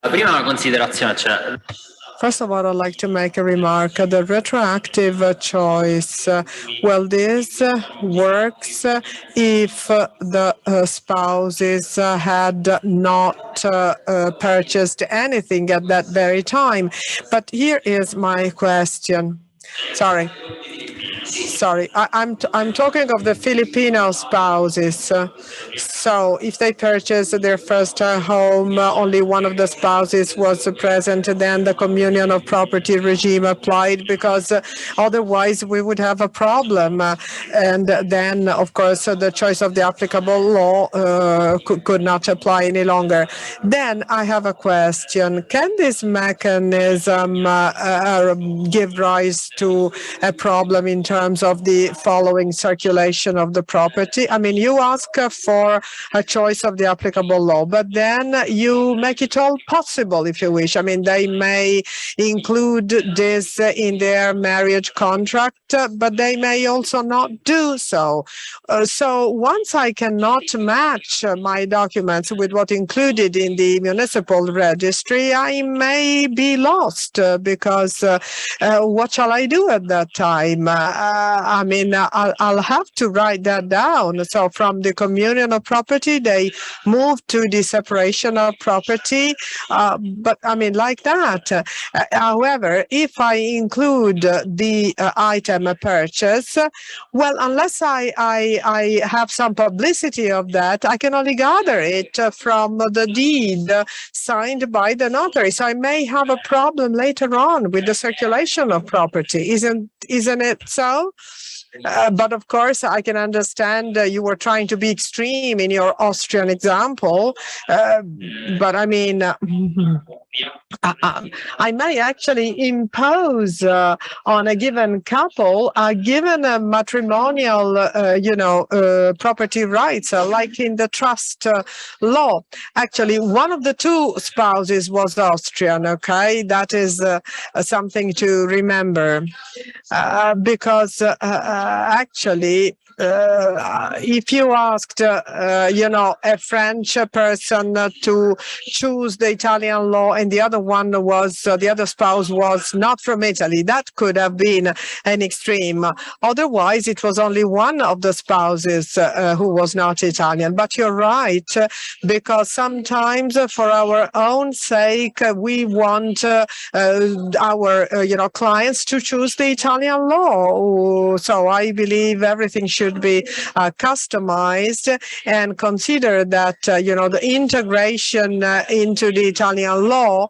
Prima una considerazione, cioè First of all, I'd like to make a remark. The retroactive choice, well, this works if the spouses had not purchased anything at that very time. But here is my question. Sorry, I'm talking of the Filipino spouses. So if they purchased their first home, only one of the spouses was present, then the communion of property regime applied, because otherwise we would have a problem. And then, of course, the choice of the applicable law could not apply any longer. Then I have a question. Can this mechanism give rise to a problem in terms of the following circulation of the property? I mean, you ask for a choice of the applicable law, but then you make it all possible if you wish. I mean, they may include this in their marriage contract, but they may also not do so. So once I cannot match my documents with what included in the municipal registry, I may be lost because what shall I do at that time? I mean, I'll have to write that down. So from the communion of property, they move to the separation of property. But I mean, like that. However, if I include the item purchase, well, unless I have some publicity of that, I can only gather it from the deed signed by the notary. So I may have a problem later on with the circulation of property. Isn't it so? But of course, I can understand you were trying to be extreme in your Austrian example. But I mean, I may actually impose on a given couple a given matrimonial, property rights, like in the trust law. Actually, one of the two spouses was Austrian. Okay, that is something to remember, because actually, if you asked, a French person to choose the Italian law, and the other one was, the other spouse was not from Italy, that could have been an extreme. Otherwise, it was only one of the spouses who was not Italian. But you're right, because sometimes for our own sake, we want our, clients to choose the Italian law. So I believe everything should be customized, and consider that, the integration into the Italian law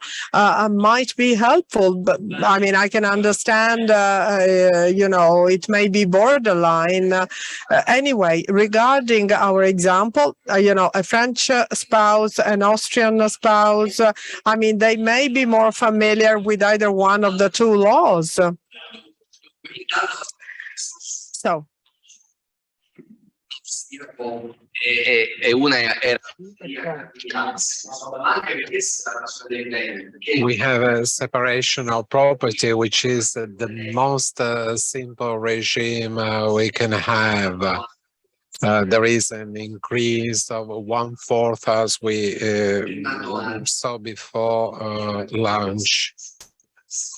might be helpful. But I mean, I can understand, it may be borderline. Anyway, regarding our example, a French spouse, an Austrian spouse, I mean, they may be more familiar with either one of the two laws. So. We have a separation of property, which is the most simple regime we can have. There is an increase of 1/4, as we saw before lunch.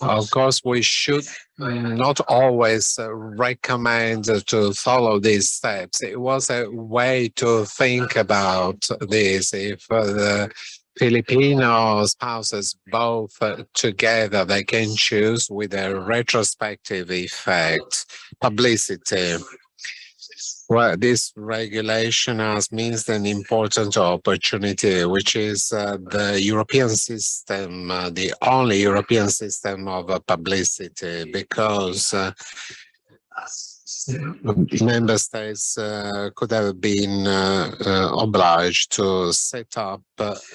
Of course, we should not always recommend to follow these steps. It was a way to think about this. If the Filipino spouses both together, they can choose with a retrospective effect, publicity. Well, this regulation has means an important opportunity, which is the European system, the only European system of publicity, because member states could have been obliged to set up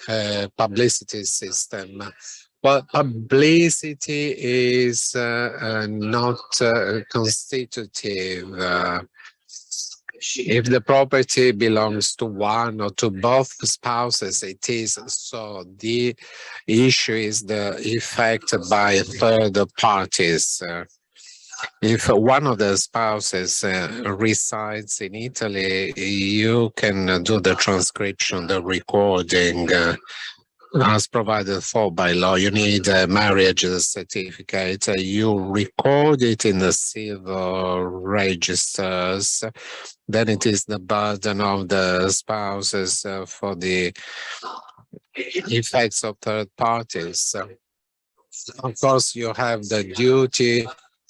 a publicity system. But publicity is not constitutive. If the property belongs to one or to both spouses, it is so. The issue is the effect by third parties. If one of the spouses resides in Italy, you can do the transcription, the recording. as provided for by law. You need a marriage certificate. You record it in the civil registers. Then it is the burden of the spouses for the effects of third parties. Of course, you have the duty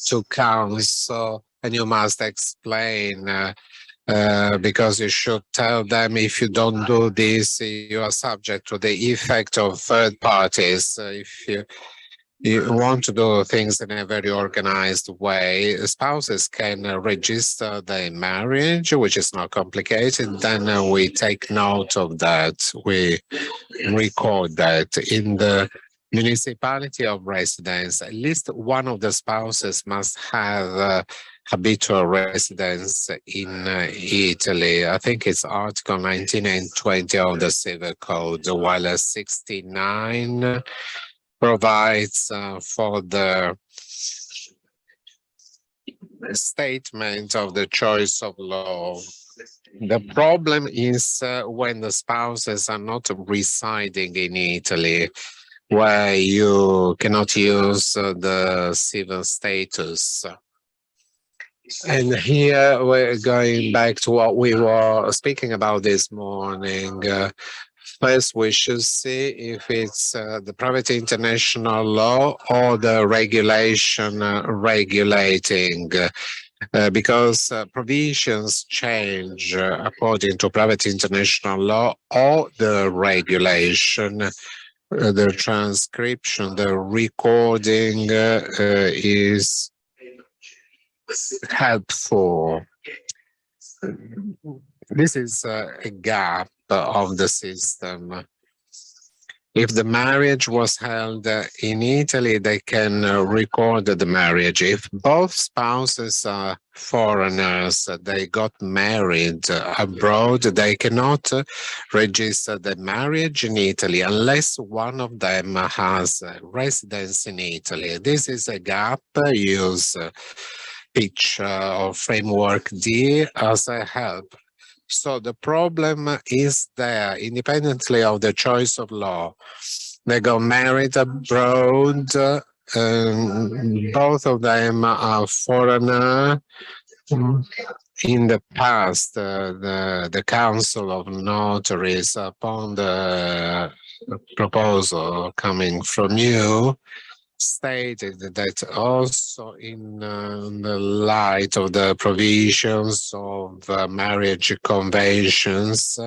to counsel, and you must explain because you should tell them, if you don't do this, you are subject to the effect of third parties. If you want to do things in a very organized way, spouses can register their marriage, which is not complicated. Then we take note of that. We record that in the municipality of residence. At least one of the spouses must have habitual residence in Italy. I think it's Article 19 and 20 of the Civil Code, while 69 provides for the statement of the choice of law. The problem is when the spouses are not residing in Italy, where you cannot use the civil status. And here we're going back to what we were speaking about this morning. First, we should see if it's the private international law or the regulation regulating, because provisions change according to private international law or the regulation. The transcription, the recording is helpful. This is a gap of the system. If the marriage was held in Italy, they can record the marriage. If both spouses are foreigners, they got married abroad, they cannot register the marriage in Italy unless one of them has residence in Italy. This is a gap. Use picture or framework D as a help. So the problem is there, independently of the choice of law. They got married abroad, both of them are foreigner. In the past, the Council of Notaries, upon the proposal coming from you, stated that also in the light of the provisions of marriage conventions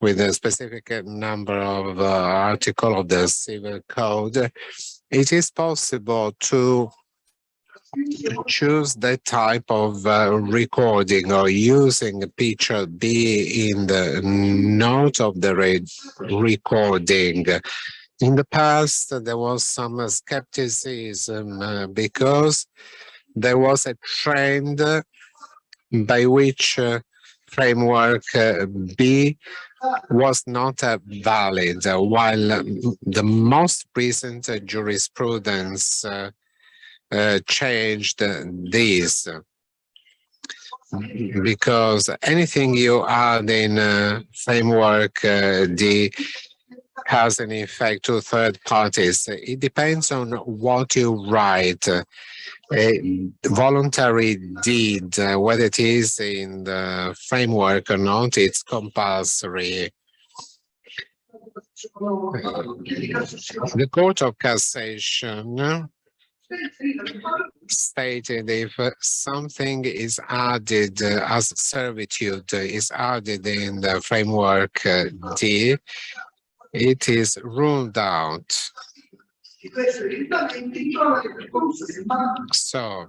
with a specific number of articles of the Civil Code, it is possible to choose that type of recording or using picture B in the note of the recording. In the past, there was some skepticism because there was a trend by which framework B was not valid, while the most recent jurisprudence changed this. Because anything you add in framework D has an effect to third parties. It depends on what you write. A voluntary deed, whether it is in the framework or not, it's compulsory. The Court of Cassation stated if something is added as servitude is added in the framework D, it is ruled out. So,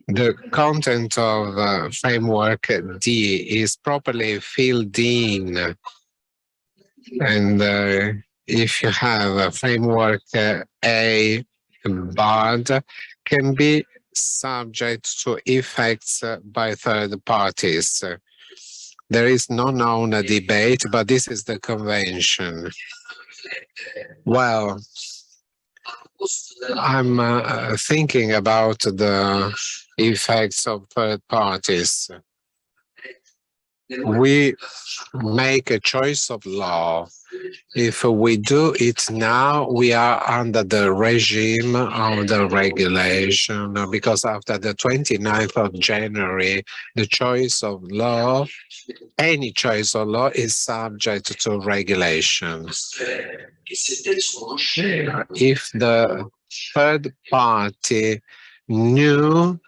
the content of framework D is properly filled in, and if you have a framework A barred, can be subject to effects by third parties. There is no known debate, but this is the convention. Well, I'm thinking about the effects of third parties. we make a choice of law. If we do it now, we are under the regime of the regulation, because after the 29th of January, the choice of law, any choice of law is subject to regulations. If the third party knew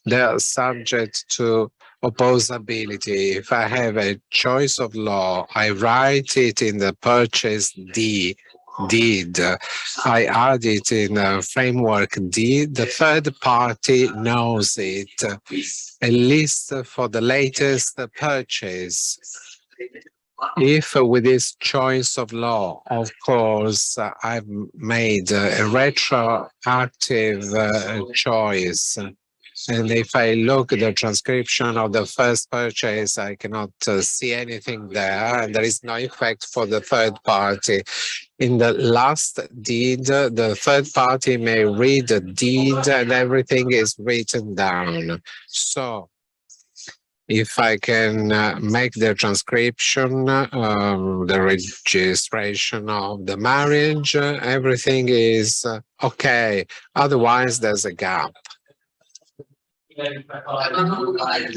they're subject to opposability. If I have a choice of law, I write it in the purchase deed. I add it in a framework deed. The third party knows it, at least for the latest purchase. If with this choice of law, of course, I've made a retroactive choice, and if I look at the transcription of the first purchase, I cannot see anything there, and there is no effect for the third party. In the last deed, the third party may read the deed and everything is written down. So if I can make the transcription, the registration of the marriage, everything is okay. Otherwise, there's a gap.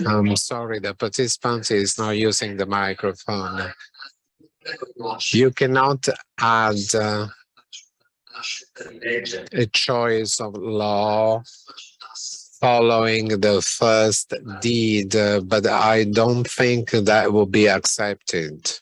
I'm sorry, the participant is not using the microphone. You cannot add a choice of law following the first deed, but I don't think that will be accepted.